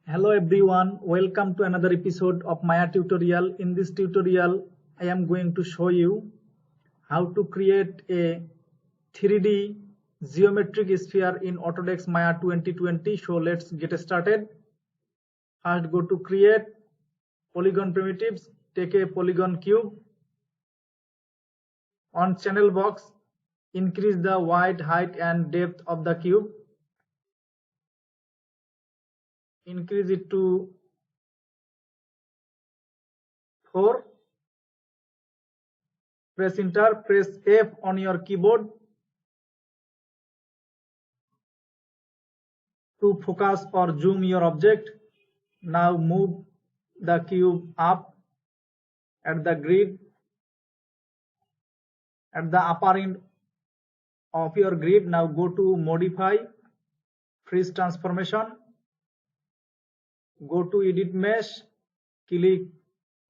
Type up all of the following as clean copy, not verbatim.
Hello everyone, welcome to another episode of Maya tutorial. In this tutorial, I am going to show you how to create a 3D geometric sphere in Autodesk Maya 2020. So let's get started. First go to create polygon primitives, take a polygon cube. On channel box, increase the width, height and depth of the cube. Increase it to 4. Press enter, press F on your keyboard to focus or zoom your object. Now move the cube up at the grid. At the upper end of your grid, now go to modify, freeze transformation, go to edit mesh, click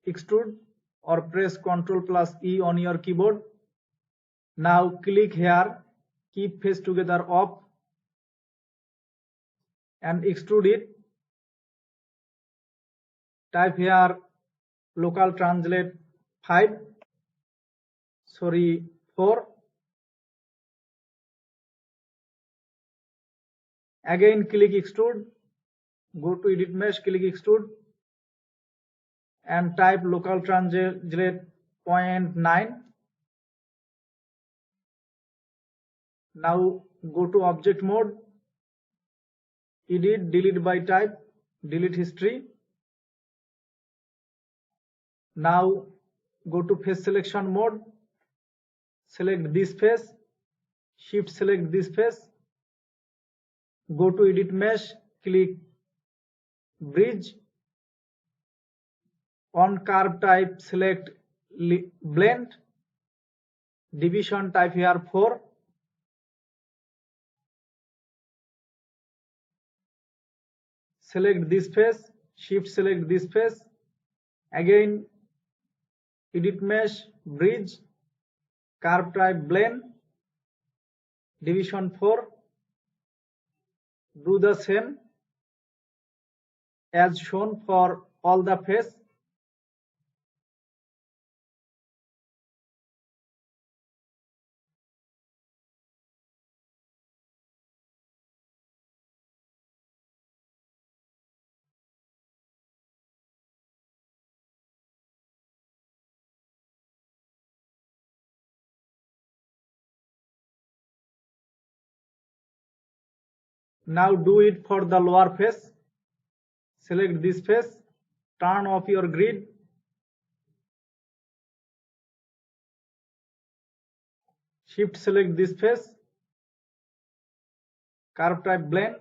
extrude or press Ctrl+E on your keyboard. Now click here, keep face together off and extrude it. Type here local translate 4. Again click extrude, go to edit mesh, click extrude and type local translate 0.9. Now go to object mode, edit, delete by type, delete history. Now go to face selection mode, select this face, shift select this face, go to edit mesh, click bridge. On curve type select blend, division type here 4. Select this face, shift select this face, again edit mesh, bridge, curve type blend, division 4. Do the same as shown for all the face. Now do it for the lower face. Select this face, turn off your grid, shift select this face, curve type blend,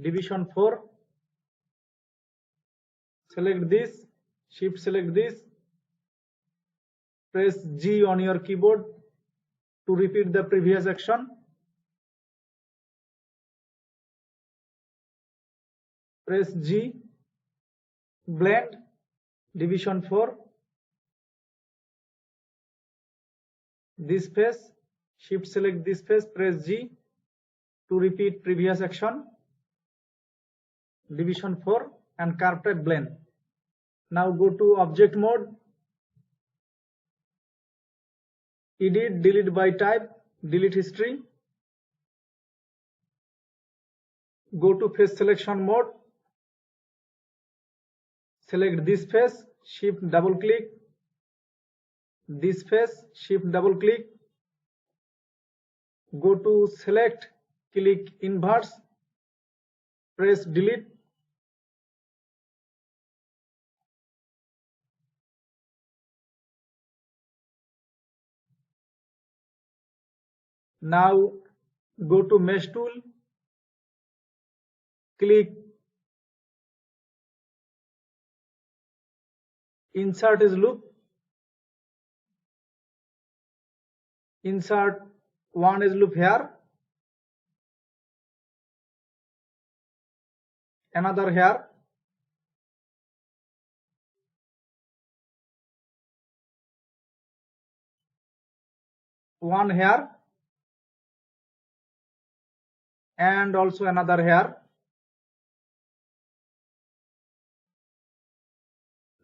division 4. Select this, shift select this, press G on your keyboard to repeat the previous action. Press G, blend, division 4. This face, shift select this face, press G to repeat previous action, division 4 and curve type blend. Now go to object mode, edit, delete by type, delete history. Go to face selection mode, select this face, shift double click, this face, shift double click, go to select, click inverse, press delete. Now go to mesh tool, click insert edge loop, insert one edge loop here, another here, one here and also another here.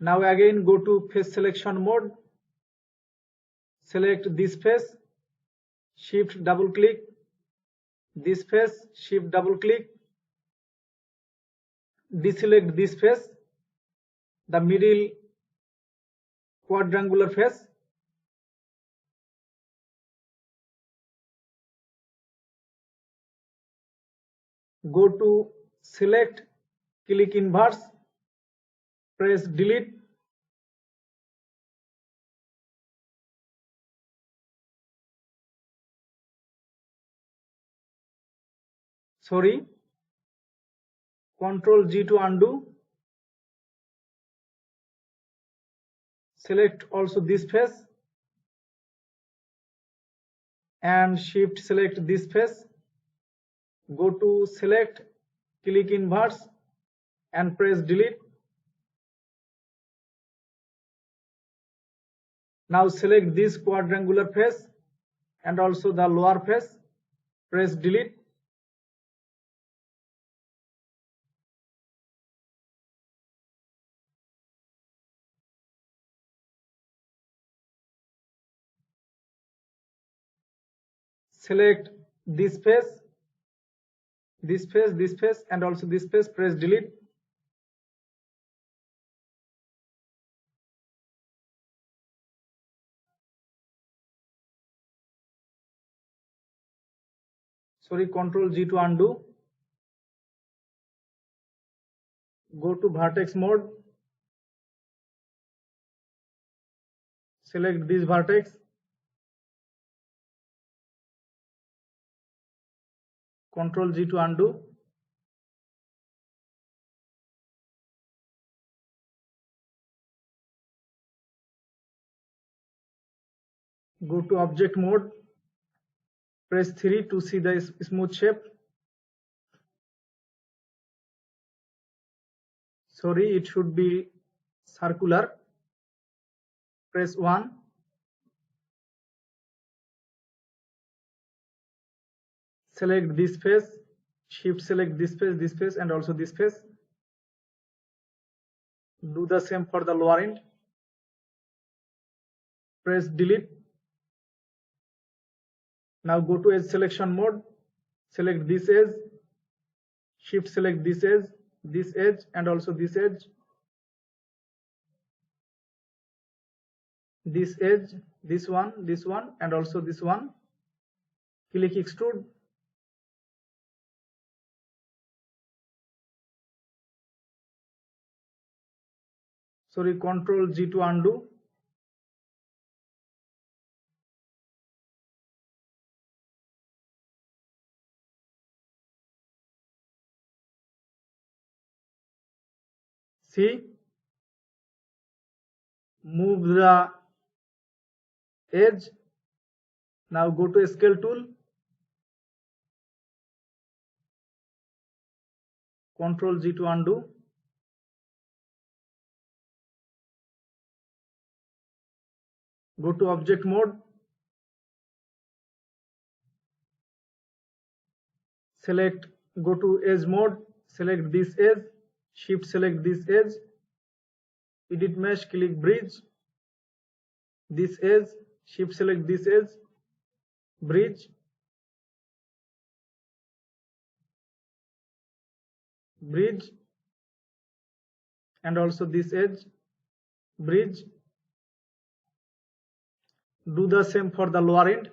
Now again go to face selection mode, select this face, shift double click this face, shift double click, deselect this face, the middle quadrangular face, go to select, click inverse, press delete, Ctrl G to undo, select also this face and shift select this face, go to select, click inverse and press delete. Now select this quadrangular face and also the lower face, press delete. Select this face, this face, this face and also this face, press delete. Ctrl G to undo, go to vertex mode, select this vertex, Ctrl G to undo, go to object mode, press 3 to see the smooth shape. It should be circular. Press 1. Select this face, shift select this face and also this face. Do the same for the lower end. Press delete. Now go to edge selection mode, select this edge, shift select this edge and also this edge, this edge, this one and also this one. Click extrude. Ctrl G to undo. See, move the edge. Now go to scale tool, Ctrl G to undo. Go to object mode, select, go to edge mode, select this edge, shift select this edge, edit mesh, click bridge, this edge, shift select this edge, bridge, and also this edge, bridge. Do the same for the lower end.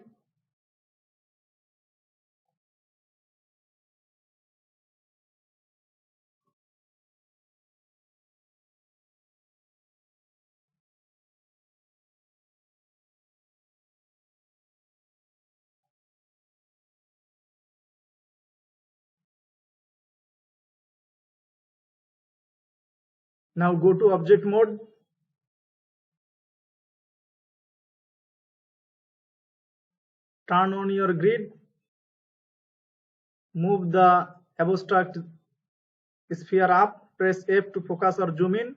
Now go to object mode, turn on your grid, move the abstract sphere up, press F to focus or zoom in,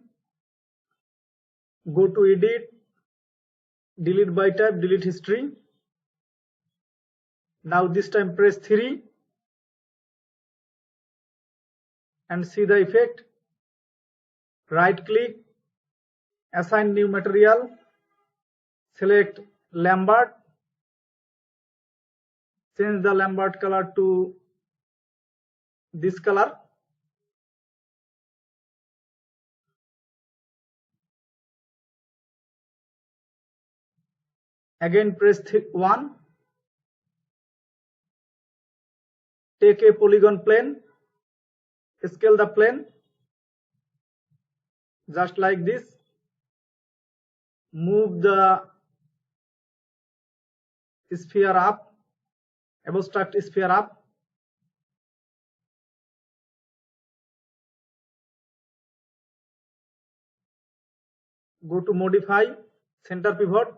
go to edit, delete by type, delete history. Now this time press 3 and see the effect. Right click, assign new material, select Lambert, change the Lambert color to this color. Again press 1. Take a polygon plane, scale the plane just like this. Move the sphere up, abstract sphere up. Go to modify, center pivot,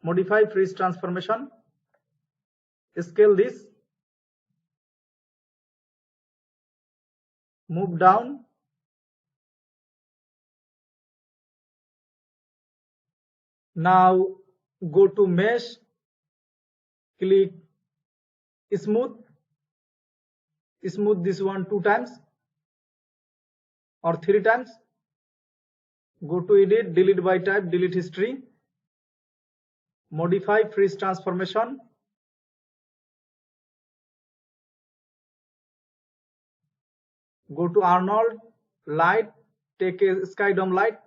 modify freeze transformation, scale this, move down, now go to mesh, click smooth this one 2 times or 3 times, go to edit, delete by type, delete history, modify freeze transformation, go to Arnold, light, take a sky dome light,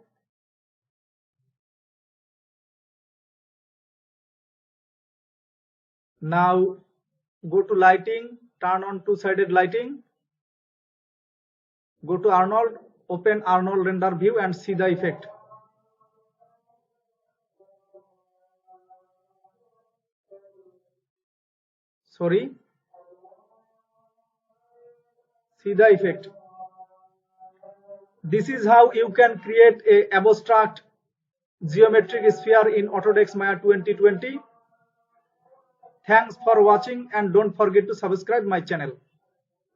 now go to lighting, turn on two-sided lighting, go to Arnold, open Arnold render view and see the effect. Sorry, see the effect. This is how you can create a abstract geometric sphere in Autodesk Maya 2020. Thanks for watching and don't forget to subscribe my channel.